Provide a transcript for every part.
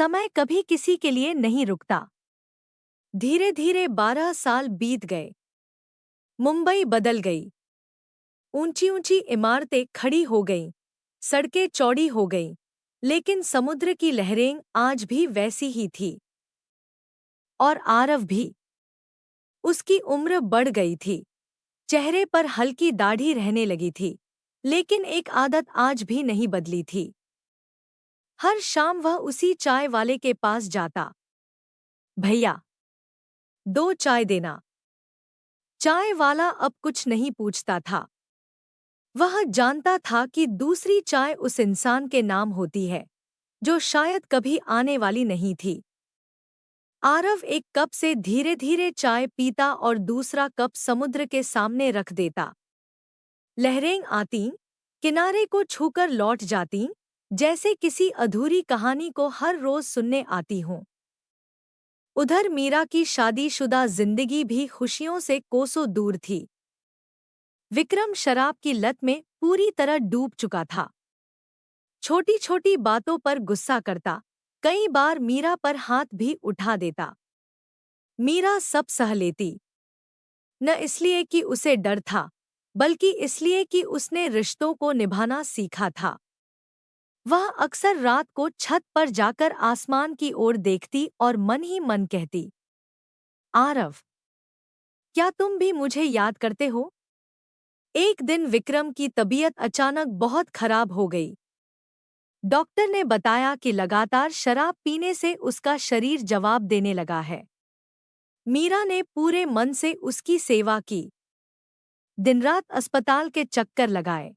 समय कभी किसी के लिए नहीं रुकता। धीरे धीरे 12 साल बीत गए। मुंबई बदल गई। ऊंची ऊंची इमारतें खड़ी हो गईं, सड़कें चौड़ी हो गईं, लेकिन समुद्र की लहरें आज भी वैसी ही थी। और आरव भी। उसकी उम्र बढ़ गई थी, चेहरे पर हल्की दाढ़ी रहने लगी थी, लेकिन एक आदत आज भी नहीं बदली थी। हर शाम वह उसी चाय वाले के पास जाता। भैया, 2 चाय देना। चाय वाला अब कुछ नहीं पूछता था। वह जानता था कि दूसरी चाय उस इंसान के नाम होती है, जो शायद कभी आने वाली नहीं थी। आरव एक कप से धीरे धीरे चाय पीता और दूसरा कप समुद्र के सामने रख देता। लहरें आतीं, किनारे को छूकर लौट जातीं, जैसे किसी अधूरी कहानी को हर रोज सुनने आती हों। उधर मीरा की शादीशुदा जिंदगी भी खुशियों से कोसों दूर थी। विक्रम शराब की लत में पूरी तरह डूब चुका था। छोटी छोटी बातों पर गुस्सा करता, कई बार मीरा पर हाथ भी उठा देता। मीरा सब सह लेती, न इसलिए कि उसे डर था, बल्कि इसलिए कि उसने रिश्तों को निभाना सीखा था। वह अक्सर रात को छत पर जाकर आसमान की ओर देखती और मन ही मन कहती, आरव, क्या तुम भी मुझे याद करते हो? एक दिन विक्रम की तबीयत अचानक बहुत खराब हो गई। डॉक्टर ने बताया कि लगातार शराब पीने से उसका शरीर जवाब देने लगा है। मीरा ने पूरे मन से उसकी सेवा की, दिन-रात अस्पताल के चक्कर लगाए।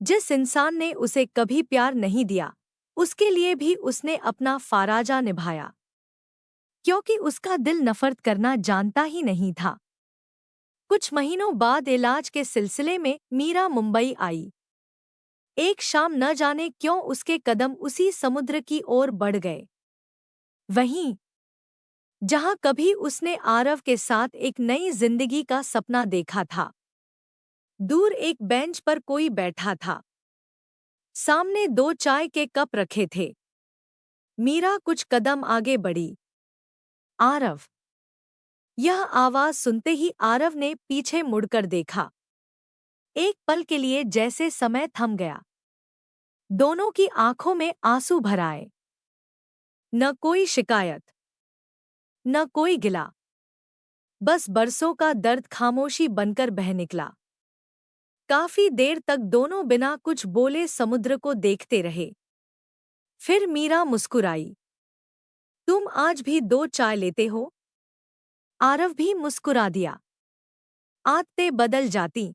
जिस इंसान ने उसे कभी प्यार नहीं दिया, उसके लिए भी उसने अपना फाराजा निभाया, क्योंकि उसका दिल नफरत करना जानता ही नहीं था। कुछ महीनों बाद इलाज के सिलसिले में मीरा मुंबई आई। एक शाम न जाने क्यों उसके कदम उसी समुद्र की ओर बढ़ गए। वहीं जहां कभी उसने आरव के साथ एक नई जिंदगी का सपना देखा था। दूर एक बेंच पर कोई बैठा था। सामने 2 चाय के कप रखे थे। मीरा कुछ कदम आगे बढ़ी। आरव। यह आवाज सुनते ही आरव ने पीछे मुड़कर देखा। एक पल के लिए जैसे समय थम गया। दोनों की आंखों में आंसू भर आए। न कोई शिकायत, न कोई गिला, बस बरसों का दर्द खामोशी बनकर बह निकला। काफी देर तक दोनों बिना कुछ बोले समुद्र को देखते रहे। फिर मीरा मुस्कुराई। तुम आज भी 2 चाय लेते हो? आरव भी मुस्कुरा दिया। आदतें बदल जाती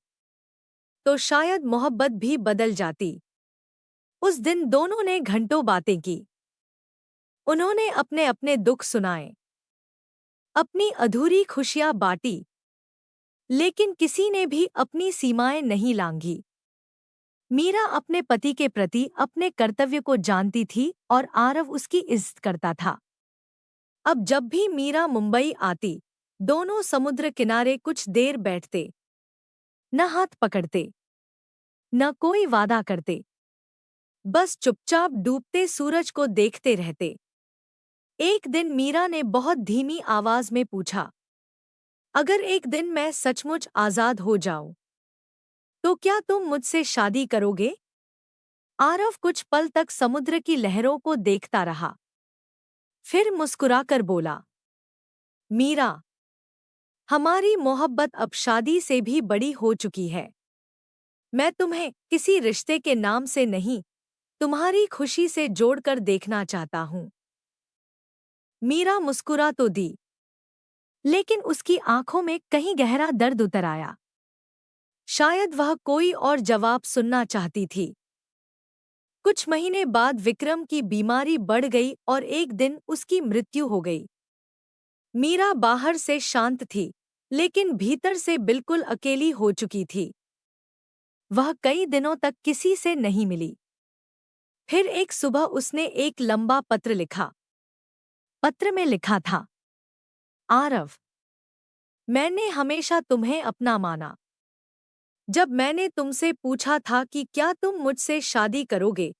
तो शायद मोहब्बत भी बदल जाती। उस दिन दोनों ने घंटों बातें की। उन्होंने अपने अपने दुख सुनाए, अपनी अधूरी खुशियां बांटी, लेकिन किसी ने भी अपनी सीमाएं नहीं लांघी। मीरा अपने पति के प्रति अपने कर्तव्य को जानती थी और आरव उसकी इज्जत करता था। अब जब भी मीरा मुंबई आती, दोनों समुद्र किनारे कुछ देर बैठते, न हाथ पकड़ते, न कोई वादा करते, बस चुपचाप डूबते सूरज को देखते रहते। एक दिन मीरा ने बहुत धीमी आवाज में पूछा, अगर एक दिन मैं सचमुच आजाद हो जाऊं, तो क्या तुम मुझसे शादी करोगे? आरव कुछ पल तक समुद्र की लहरों को देखता रहा। फिर मुस्कुराकर बोला, मीरा, हमारी मोहब्बत अब शादी से भी बड़ी हो चुकी है। मैं तुम्हें किसी रिश्ते के नाम से नहीं, तुम्हारी खुशी से जोड़कर देखना चाहता हूं। मीरा मुस्कुरा तो दी, लेकिन उसकी आंखों में कहीं गहरा दर्द उतर आया। शायद वह कोई और जवाब सुनना चाहती थी। कुछ महीने बाद विक्रम की बीमारी बढ़ गई और एक दिन उसकी मृत्यु हो गई। मीरा बाहर से शांत थी, लेकिन भीतर से बिल्कुल अकेली हो चुकी थी। वह कई दिनों तक किसी से नहीं मिली। फिर एक सुबह उसने एक लंबा पत्र लिखा। पत्र में लिखा था, आरव, मैंने हमेशा तुम्हें अपना माना। जब मैंने तुमसे पूछा था कि क्या तुम मुझसे शादी करोगे,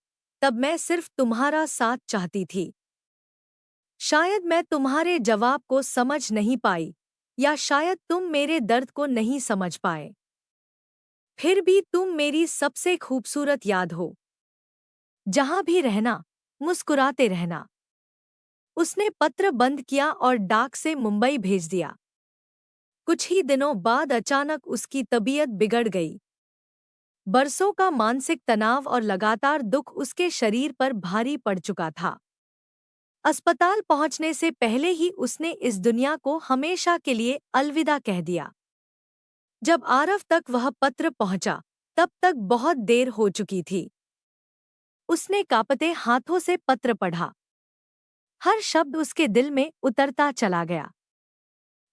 तब मैं सिर्फ तुम्हारा साथ चाहती थी। शायद मैं तुम्हारे जवाब को समझ नहीं पाई, या शायद तुम मेरे दर्द को नहीं समझ पाए। फिर भी तुम मेरी सबसे खूबसूरत याद हो। जहां भी रहना, मुस्कुराते रहना। उसने पत्र बंद किया और डाक से मुंबई भेज दिया। कुछ ही दिनों बाद अचानक उसकी तबीयत बिगड़ गई। बरसों का मानसिक तनाव और लगातार दुख उसके शरीर पर भारी पड़ चुका था। अस्पताल पहुंचने से पहले ही उसने इस दुनिया को हमेशा के लिए अलविदा कह दिया। जब आरव तक वह पत्र पहुंचा, तब तक बहुत देर हो चुकी थी। उसने कांपते हाथों से पत्र पढ़ा। हर शब्द उसके दिल में उतरता चला गया।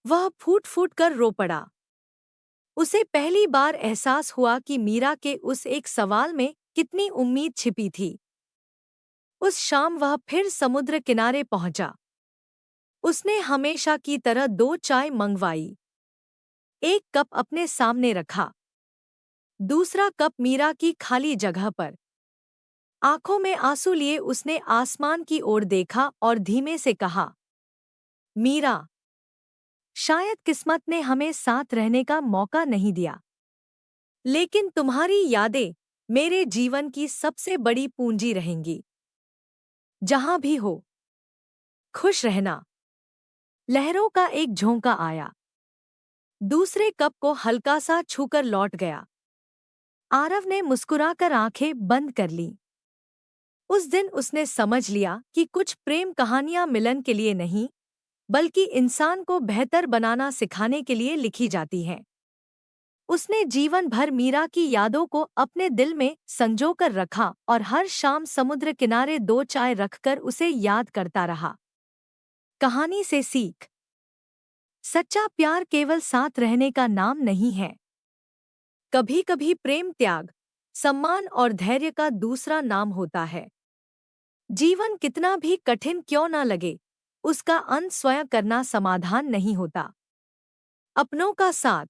वह फूट फूट कर रो पड़ा। उसे पहली बार एहसास हुआ कि मीरा के उस एक सवाल में कितनी उम्मीद छिपी थी। उस शाम वह फिर समुद्र किनारे पहुंचा। उसने हमेशा की तरह 2 चाय मंगवाई। एक कप अपने सामने रखा, दूसरा कप मीरा की खाली जगह पर। आंखों में आंसू लिए उसने आसमान की ओर देखा और धीमे से कहा, मीरा, शायद किस्मत ने हमें साथ रहने का मौका नहीं दिया, लेकिन तुम्हारी यादें मेरे जीवन की सबसे बड़ी पूंजी रहेंगी। जहां भी हो, खुश रहना। लहरों का एक झोंका आया, दूसरे कप को हल्का सा छूकर लौट गया। आरव ने मुस्कुराकर आंखें बंद कर लीं। उस दिन उसने समझ लिया कि कुछ प्रेम कहानियां मिलन के लिए नहीं, बल्कि इंसान को बेहतर बनाना सिखाने के लिए लिखी जाती हैं। उसने जीवन भर मीरा की यादों को अपने दिल में संजोकर रखा और हर शाम समुद्र किनारे 2 चाय रखकर उसे याद करता रहा। कहानी से सीख। सच्चा प्यार केवल साथ रहने का नाम नहीं है। कभी कभी प्रेम त्याग, सम्मान और धैर्य का दूसरा नाम होता है। जीवन कितना भी कठिन क्यों न लगे, उसका अंत स्वयं करना समाधान नहीं होता। अपनों का साथ,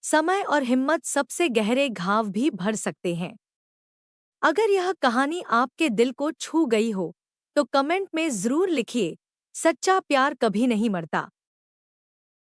समय और हिम्मत सबसे गहरे घाव भी भर सकते हैं। अगर यह कहानी आपके दिल को छू गई हो, तो कमेंट में जरूर लिखिए, सच्चा प्यार कभी नहीं मरता।